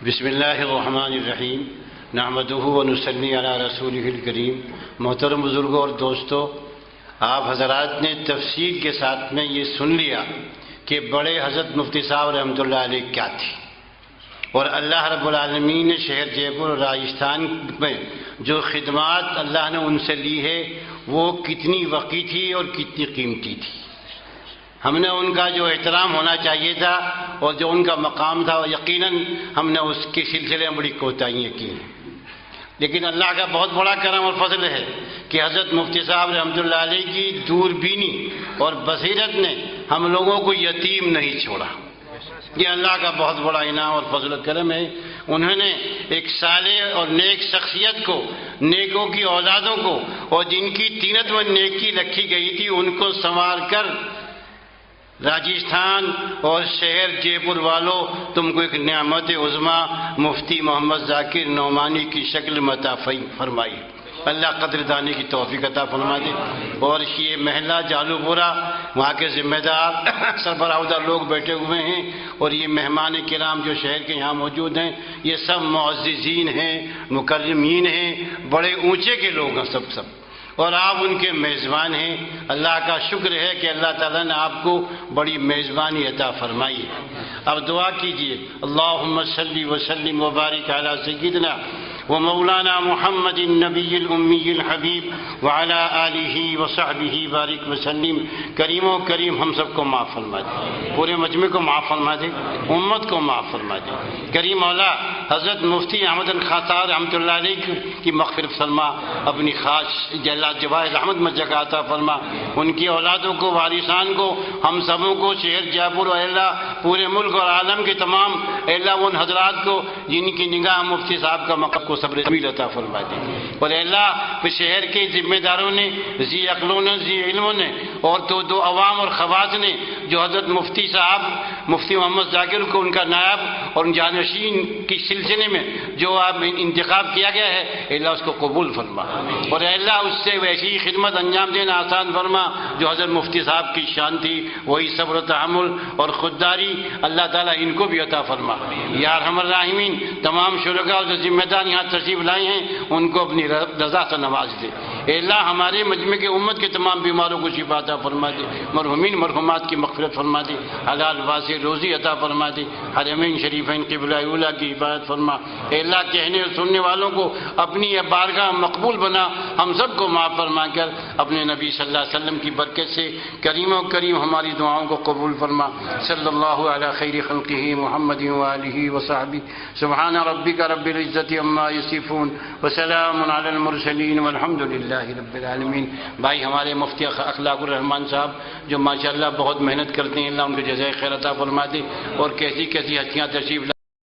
بسم اللہ الرحمن الرحیم نحمدہ ونصلی علی رسولہ الکریم۔ محترم بزرگوں اور دوستو، آپ حضرات نے تفصیل کے ساتھ میں یہ سن لیا کہ بڑے حضرت مفتی صاحب رحمۃ اللہ علیہ کیا تھی، اور اللہ رب العالمین نے شہر جے پور اور راجستھان میں جو خدمات اللہ نے ان سے لی ہے وہ کتنی وقی تھی اور کتنی قیمتی تھی۔ ہم نے ان کا جو احترام ہونا چاہیے تھا اور جو ان کا مقام تھا، یقیناً ہم نے اس کے سلسلے میں بڑی کوتاہیاں کی ہیں، لیکن اللہ کا بہت بڑا کرم اور فضل ہے کہ حضرت مفتی صاحب رحمۃ اللہ علیہ کی دور بینی اور بصیرت نے ہم لوگوں کو یتیم نہیں چھوڑا۔ یہ اللہ کا بہت بڑا انعام اور فضل و کرم ہے۔ انہوں نے ایک صالح اور نیک شخصیت کو، نیکوں کی اولادوں کو، اور جن کی طینت و نیکی رکھی گئی تھی ان کو سنوار کر راجستھان اور شہر جے پور والوں تم کو ایک نعمت عظمیٰ مفتی محمد ذاکر نعمانی کی شکل میں عطا فرمائی۔ اللہ قدر دانے کی توفیق عطا فرما دے۔ اور یہ محلہ جالو پورہ، وہاں کے ذمہ دار سربراہ لوگ بیٹھے ہوئے ہیں، اور یہ مہمان کرام جو شہر کے یہاں موجود ہیں، یہ سب معززین ہیں، مکرمین ہیں، بڑے اونچے کے لوگ ہیں سب، اور آپ ان کے میزبان ہیں۔ اللہ کا شکر ہے کہ اللہ تعالیٰ نے آپ کو بڑی میزبانی عطا فرمائی ہے۔ اب دعا کیجئے، اللہم صلی وسلم وبارک علی سیدنا ومولانا محمد النبی الامی الحبیب وعلی آلہ وصحبہ بارک وسلم۔ کریم و کریم ہم سب کو معاف فرما دے، پورے مجمع کو معاف فرما دے، امت کو معاف فرما دے۔ کریم مولا حضرت مفتی احمد خان صاحب رحمۃ اللہ علیہ کی مغفرت فرما، اپنی خاص جواہر رحمت میں جگہ عطا فرما، ان کی اولادوں کو، وارثان کو، ہم سبوں کو، شہر جے پور اور اللہ پورے ملک اور عالم کے تمام اللہ ان حضرات کو جن کی نگاہ مفتی صاحب کا مقام کو صبر جمیل عطا فرما دے۔ اور اللہ شہر کے ذمہ داروں نے، ذی عقلوں نے، ذی علموں نے، اور دو عوام اور خواص نے جو حضرت مفتی صاحب مفتی محمد ذاکر کو ان کا نائب اور جانشین کی سلسلے میں جو انتخاب کیا گیا ہے، اللہ اس کو قبول فرما، اور اللہ اس سے ویسی خدمت انجام دینا آسان فرما جو حضرت مفتی صاحب کی شان تھی، وہی صبر و تحمل اور خودداری اللہ تعالیٰ ان کو بھی عطا فرما۔ یا ارحم الراحمین، تمام شرکاء اور جو ذمہ دار یہاں تشریف لائے ہیں ان کو اپنی رضا سے نواز دے۔ اے اللہ ہمارے مجمع کے امت کے تمام بیماروں کو شفا عطا فرما دے، مرحومین مرحومات کی مغفرت فرما دے، حلال واسع روزی عطا فرما دے، حرمین شریفین قبلہ اولیٰ کی حفاظت فرما۔ اے اللہ کہنے اور سننے والوں کو اپنی بارگاہ مقبول بنا، ہم سب کو معاف فرما کر اپنے نبی صلی اللہ علیہ وسلم کی برکت سے کریم و کریم ہماری دعاؤں کو قبول فرما۔ صلی اللہ علی خیر خلقہ محمد وآلہ وصحبہ، سبحان ربک رب العزت عما یصفون وسلام علی المرسلین والحمد للہ رب العالمین۔ بھائی ہمارے مفتی اخلاق الرحمان صاحب جو ماشاءاللہ بہت محنت کرتے ہیں، اللہ ان کو جزائے خیر عطا فرما دے، اور کیسی کیسی ہستیاں تشریف